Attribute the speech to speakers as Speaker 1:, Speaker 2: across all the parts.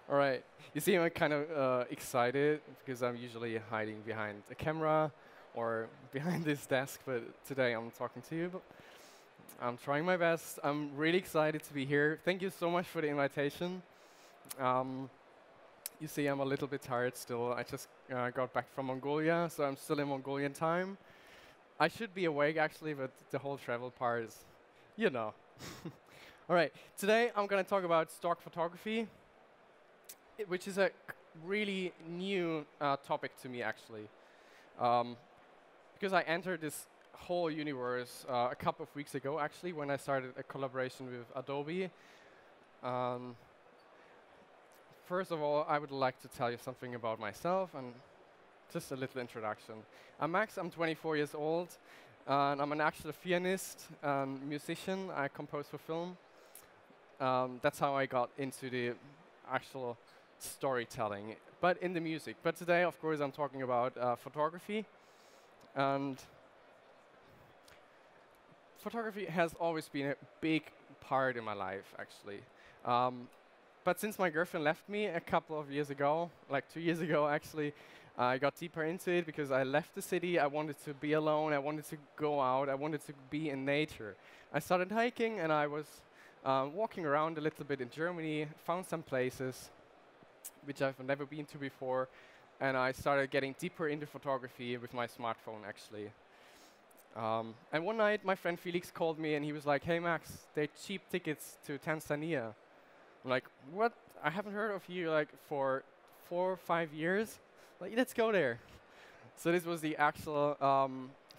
Speaker 1: All right. You see, I'm kind of excited because I'm usually hiding behind a camera or behind this desk, but today I'm talking to you. I'm trying my best. I'm really excited to be here. Thank you so much for the invitation. Um, you see, I'm a little bit tired still. I just got back from Mongolia, so I'm still in Mongolian time. I should be awake, actually, but the whole travel part is, you know. All right. Today, I'm going to talk about stock photography, which is a really new topic to me, actually. Because I entered this whole universe a couple of weeks ago, actually, when I started a collaboration with Adobe. First of all, I would like to tell you something about myself and just a little introduction. I'm Max, I'm 24 years old, and I'm an actual pianist and musician. I compose for film. That's how I got into the actual storytelling, but in the music. But today, of course, I'm talking about photography. And photography has always been a big part in my life, actually. But since my girlfriend left me a couple of years ago, like 2 years ago, actually, I got deeper into it because I left the city. I wanted to be alone. I wanted to go out. I wanted to be in nature. I started hiking, and I was walking around a little bit in Germany, found some places which I've never been to before, and I started getting deeper into photography with my smartphone, actually. And one night, my friend Felix called me, and he was like, "Hey, Max, they're cheap tickets to Tanzania." I'm like, "What? I haven't heard of you like for 4 or 5 years. Like, let's go there." So this was the actual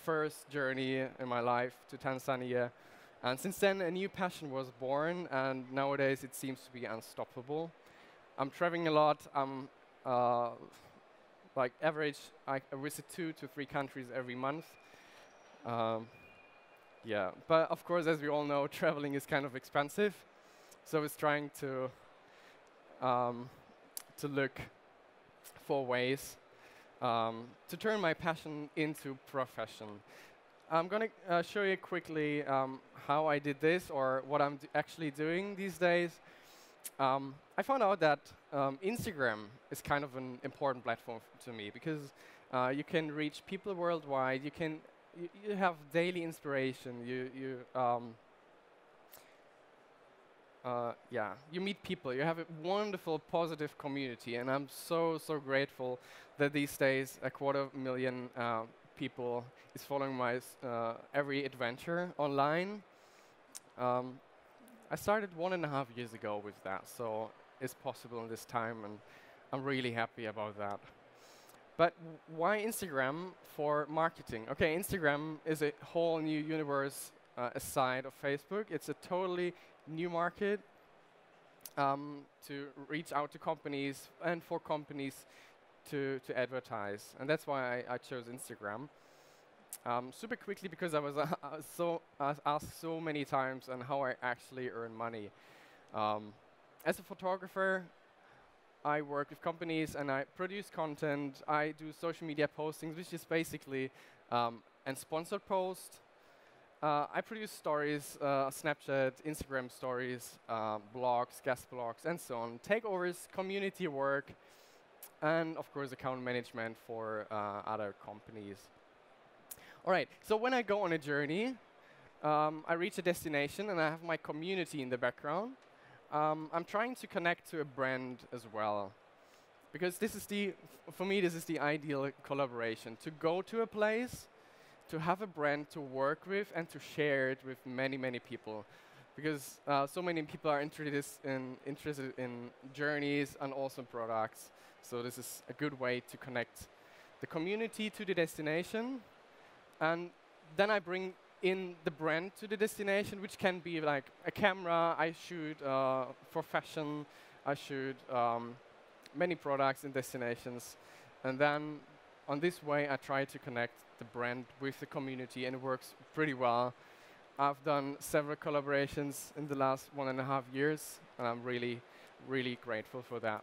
Speaker 1: first journey in my life to Tanzania. And since then, a new passion was born, and nowadays it seems to be unstoppable. I'm traveling a lot. I'm like average, I visit 2 to 3 countries every month. Yeah, but of course, as we all know, traveling is kind of expensive. So I was trying to look for ways to turn my passion into profession. I'm going to show you quickly how I did this or what I'm actually doing these days. I found out that Instagram is kind of an important platform to me because you can reach people worldwide. You have daily inspiration. You meet people. You have a wonderful, positive community, and I'm so grateful that these days 250,000 people is following my every adventure online. I started 1.5 years ago with that, so it's possible in this time, and I'm really happy about that. But why Instagram for marketing? Okay, Instagram is a whole new universe aside of Facebook. It's a totally new market to reach out to companies and for companies to advertise. And that's why I chose Instagram. Super quickly, because I was asked so many times on how I actually earn money. As a photographer, I work with companies and I produce content. I do social media postings, which is basically a sponsored post. I produce stories, Snapchat, Instagram stories, blogs, guest blogs, and so on. Takeovers, community work, and of course account management for other companies. All right, so when I go on a journey, I reach a destination and I have my community in the background. I'm trying to connect to a brand as well, because for me, this is the ideal collaboration, to go to a place, to have a brand to work with and to share it with many people, because so many people are interested in journeys and also products. So this is a good way to connect the community to the destination, and then I bring in the brand to the destination, which can be like a camera. I shoot for fashion. I shoot many products in destinations, and then on this way I try to connect the brand with the community, and it works pretty well. I've done several collaborations in the last 1.5 years, and I'm really grateful for that.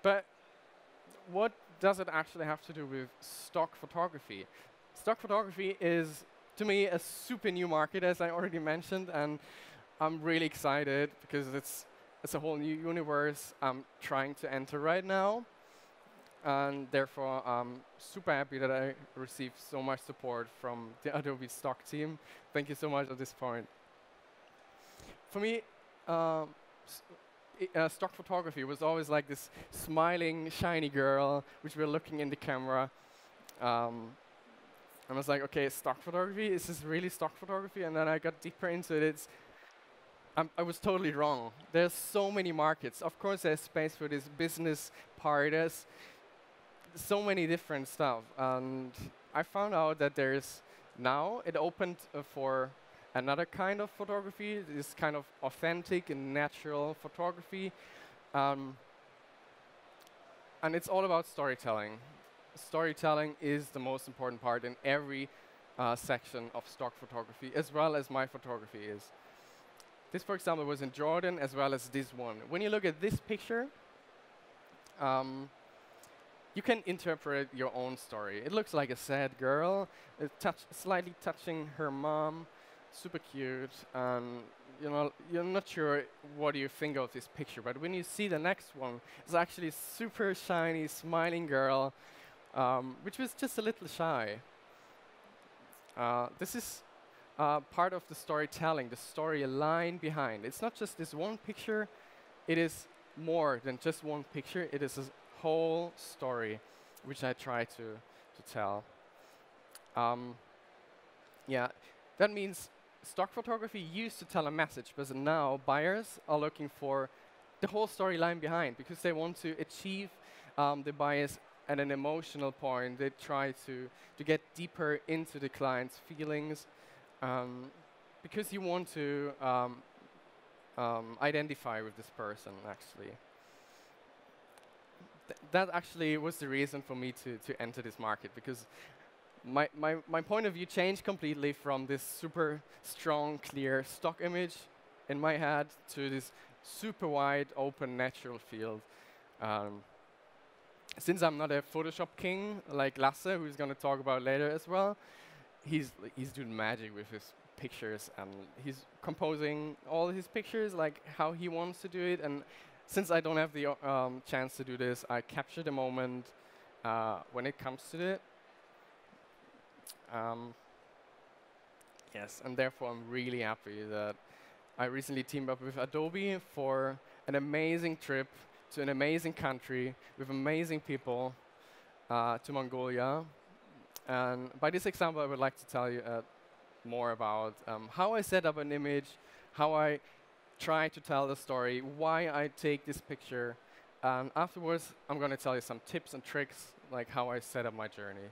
Speaker 1: But what does it actually have to do with stock photography? Stock photography is, to me, a super new market, as I already mentioned, and I'm really excited because it's it's a whole new universe I'm trying to enter right now. And therefore, I'm super happy that I received so much support from the Adobe Stock team. Thank you so much at this point. For me, stock photography was always like this smiling, shiny girl, which we're looking in the camera. I was like, okay, stock photography? Is this really stock photography? And then I got deeper into it. I was totally wrong. There's so many markets. Of course, there's space for this business part. There's so many different stuff. And I found out that there's now, it opened for another kind of photography, this kind of authentic and natural photography. And it's all about storytelling. Storytelling is the most important part in every section of stock photography, as well as my photography is. This, for example, was in Jordan, as well as this one. When you look at this picture, you can interpret your own story. It looks like a sad girl, slightly touching her mom, super cute. You know, you're not sure what you think of this picture, but when you see the next one, it's actually a super shiny, smiling girl, which was just a little shy. This is part of the storytelling, the storyline behind. It's not just this one picture. It is more than just one picture. It is a whole story, which I try to tell. Yeah, that means stock photography used to tell a message, but now buyers are looking for the whole storyline behind because they want to achieve the buyers at an emotional point. They try to get deeper into the client's feelings because you want to identify with this person, actually. That actually was the reason for me to enter this market, because my point of view changed completely from this super strong, clear stock image in my head to this super wide, open, natural field. Since I'm not a Photoshop king like Lasse, who's going to talk about later as well, he's doing magic with his pictures, and he's composing all his pictures like how he wants to do it. And since I don't have the chance to do this, I capture the moment when it comes to it. Yes, and therefore I'm really happy that I recently teamed up with Adobe for an amazing trip to an amazing country with amazing people, to Mongolia. And by this example, I would like to tell you more about how I set up an image, how I try to tell the story, why I take this picture. And afterwards, I'm going to tell you some tips and tricks, like how I set up my journey.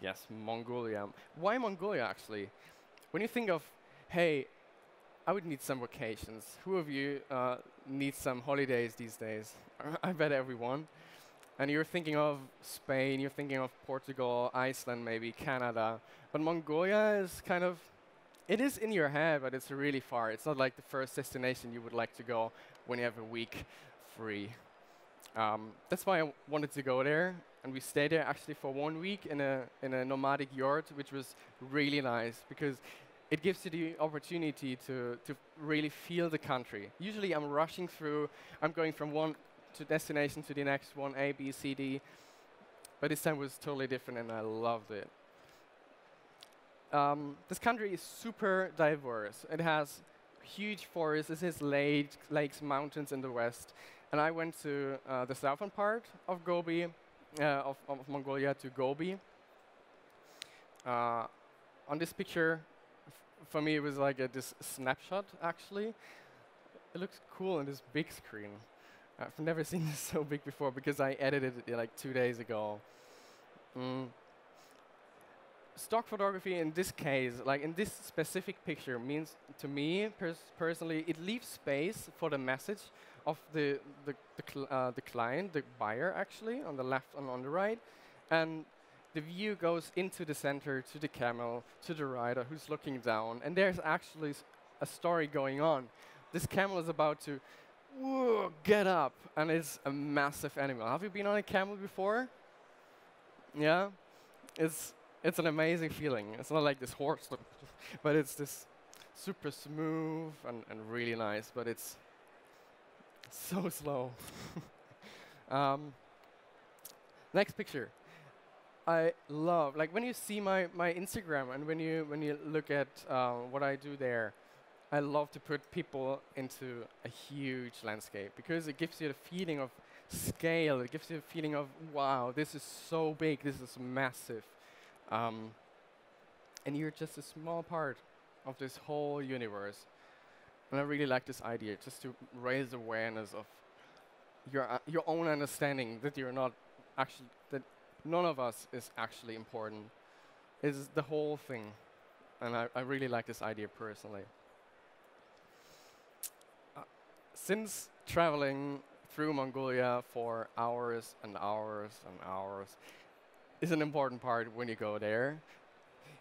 Speaker 1: Yes, Mongolia. Why Mongolia, actually? When you think of, hey, I would need some vacations. Who of you needs some holidays these days? I bet everyone. And you're thinking of Spain, you're thinking of Portugal, Iceland, maybe Canada. But Mongolia is kind of, it is in your head, but it's really far. It's not like the first destination you would like to go when you have a week free. That's why I wanted to go there. And we stayed there actually for 1 week in a nomadic yurt, which was really nice because it gives you the opportunity to really feel the country. Usually I'm rushing through, I'm going from one destination to the next one, A, B, C, D. But this time was totally different and I loved it. This country is super diverse. It has huge forests, it has lakes, mountains in the west. And I went to the southern part of Gobi, of Mongolia, to Gobi. On this picture, for me, it was like this snapshot, actually. It looks cool on this big screen. I've never seen this so big before because I edited it like 2 days ago. Stock photography in this case, like in this specific picture, means to me personally, it leaves space for the message of the client, the buyer actually, on the left and on the right. And the view goes into the center, to the camel, to the rider who's looking down. And there's actually a story going on. This camel is about to get up, and it's a massive animal. Have you been on a camel before? Yeah? It's an amazing feeling. It's not like this horse, but it's this super smooth and really nice, but it's so slow. Next picture. I love, like when you see my Instagram and when you look at what I do there, I love to put people into a huge landscape because it gives you the feeling of scale. It gives you a feeling of, wow, this is so big, this is massive. And you're just a small part of this whole universe. And I really like this idea, just to raise awareness of your own understanding that you're not actually, that none of us is actually important. It's the whole thing. And I really like this idea personally. Since traveling through Mongolia for hours and hours and hours is an important part when you go there,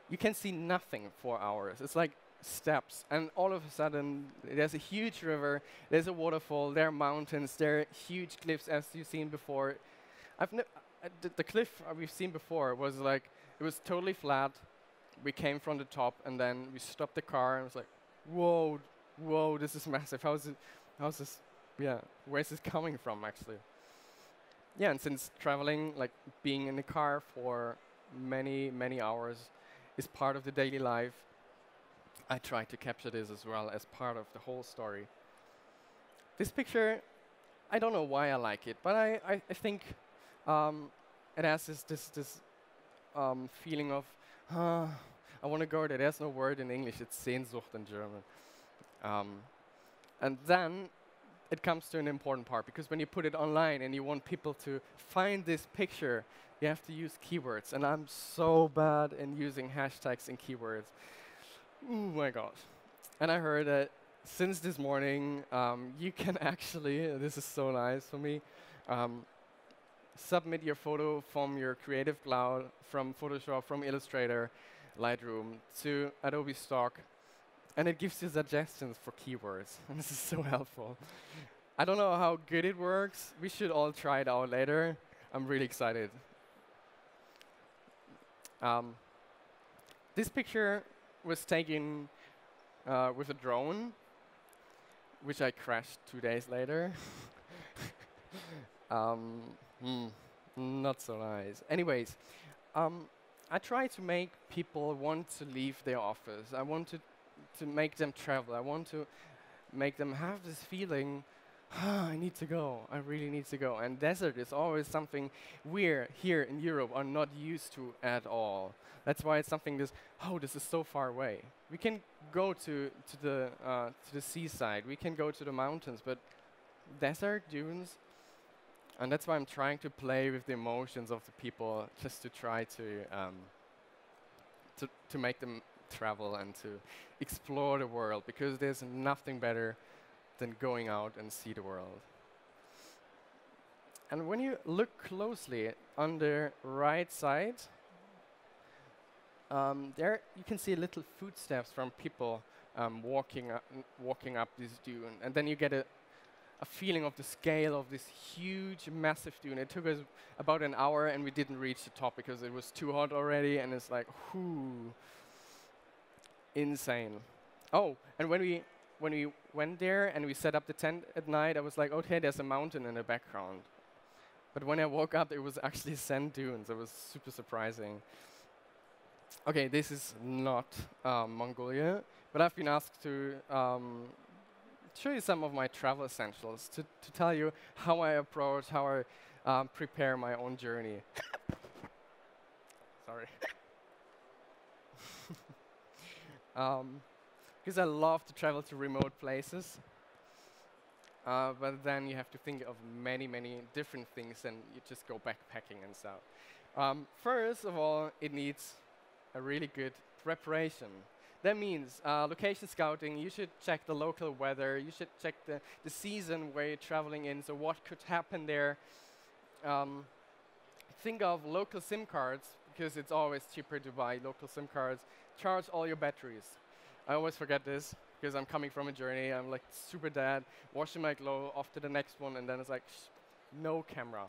Speaker 1: you can see nothing for hours. It's like steps, and all of a sudden there's a huge river, there's a waterfall, there are mountains, there are huge cliffs as you've seen before. The cliff we've seen before was like, it was totally flat. We came from the top and then we stopped the car and it was like, whoa, whoa, this is massive. How's this, yeah, where's this coming from actually? Yeah, and since traveling, like being in the car for many, many hours is part of the daily life, I try to capture this as well as part of the whole story. This picture, I don't know why I like it, but I think it has this feeling of, I want to go there. There's no word in English, it's Sehnsucht in German. And then it comes to an important part, because when you put it online and you want people to find this picture, you have to use keywords. And I'm so bad in using hashtags and keywords. Oh my gosh. And I heard that since this morning, you can actually, this is so nice for me, submit your photo from your Creative Cloud, from Photoshop, from Illustrator, Lightroom, to Adobe Stock. And it gives you suggestions for keywords. And this is so helpful. I don't know how good it works. We should all try it out later. I'm really excited. This picture was taken with a drone, which I crashed 2 days later. Not so nice. Anyways, I try to make people want to leave their office. I want to make them travel. I want to make them have this feeling, I need to go. I really need to go. And desert is always something we're here in Europe are not used to at all. That's why it's something this is so far away. We can go to the seaside. We can go to the mountains, but desert, dunes, and that's why I'm trying to play with the emotions of the people, just to try to make them travel and to explore the world, because there's nothing better than going out and see the world. And when you look closely on the right side, there you can see little footsteps from people walking up this dune, and then you get a feeling of the scale of this huge, massive dune. It took us about an hour, and we didn't reach the top because it was too hot already, and it's like, whoo. Insane. Oh, and when we went there and we set up the tent at night, I was like, okay, there's a mountain in the background. But when I woke up, it was actually sand dunes. It was super surprising. Okay, this is not Mongolia, but I've been asked to show you some of my travel essentials, to tell you how I approach, how I prepare my own journey. Sorry. Because I love to travel to remote places, but then you have to think of many, many different things, and you just go backpacking and stuff. First of all, it needs a really good preparation. That means location scouting. You should check the local weather. You should check the season where you're traveling in, so what could happen there. Think of local SIM cards, because it's always cheaper to buy local SIM cards. Charge all your batteries. I always forget this, because I'm coming from a journey. I'm like super dead, washing my clothes, off to the next one, and then it's like, no camera.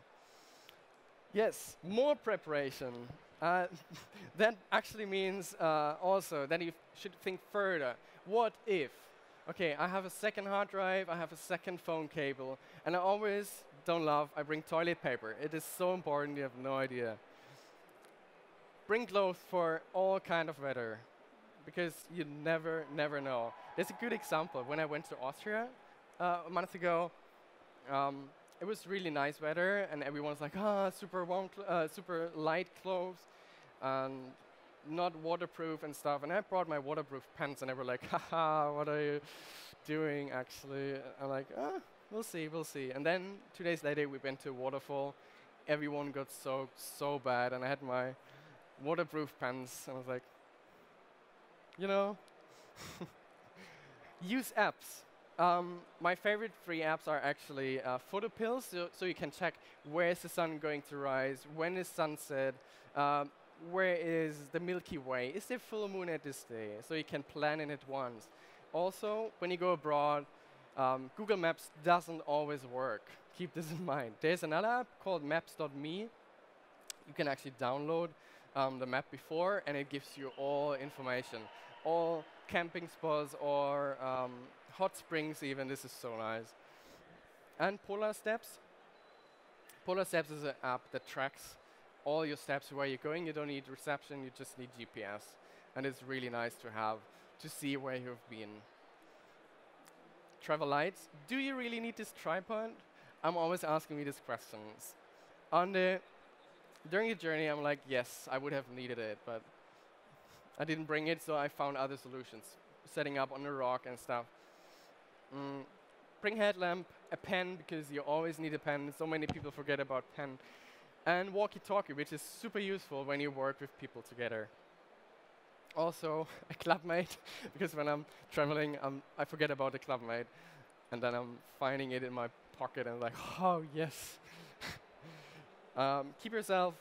Speaker 1: Yes, more preparation. That actually means also that you should think further. What if? Okay, I have a second hard drive, I have a second phone cable, and I always, don't laugh, I bring toilet paper. It is so important, you have no idea. Bring clothes for all kind of weather, because you never know. There's a good example. When I went to Austria a month ago, it was really nice weather, and everyone's like, ah, super warm, super light clothes, and not waterproof and stuff. And I brought my waterproof pants, and they were like, haha, what are you doing, actually? I'm like, ah, we'll see, we'll see. And then 2 days later, we went to a waterfall. Everyone got soaked so bad, and I had my waterproof pants, and I was like, you know, use apps. My favorite free apps are actually photo pills, so you can check where is the sun going to rise, when is sunset, where is the Milky Way, is there full moon at this day, so you can plan in advance. Also, when you go abroad, Google Maps doesn't always work. Keep this in mind. There's another app called maps.me. You can actually download the map before, and it gives you all information, all camping spots or hot springs even. This is so nice. And Polar Steps. Polar Steps is an app that tracks all your steps where you're going. You don't need reception, you just need GPS. And it's really nice to have to see where you've been. Travel lights. Do you really need this tripod? I'm always asking me these questions. During the journey, I'm like, yes, I would have needed it, but I didn't bring it, so I found other solutions, setting up on a rock and stuff. Bring headlamp, a pen, because you always need a pen. So many people forget about pen. And walkie-talkie, which is super useful when you work with people together. Also, a clubmate, because when I'm traveling, I forget about the clubmate, and then I'm finding it in my pocket, and I'm like, oh, yes. Keep yourself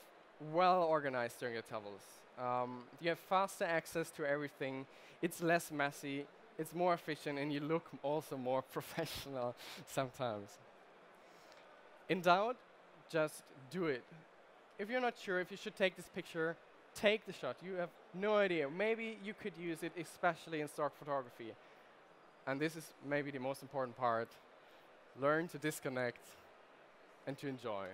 Speaker 1: well organized during your travels. You have faster access to everything. It's less messy. It's more efficient, and you look also more professional sometimes. In doubt, just do it. If you're not sure if you should take this picture, take the shot. You have no idea. Maybe you could use it, especially in stock photography. And this is maybe the most important part. Learn to disconnect and to enjoy.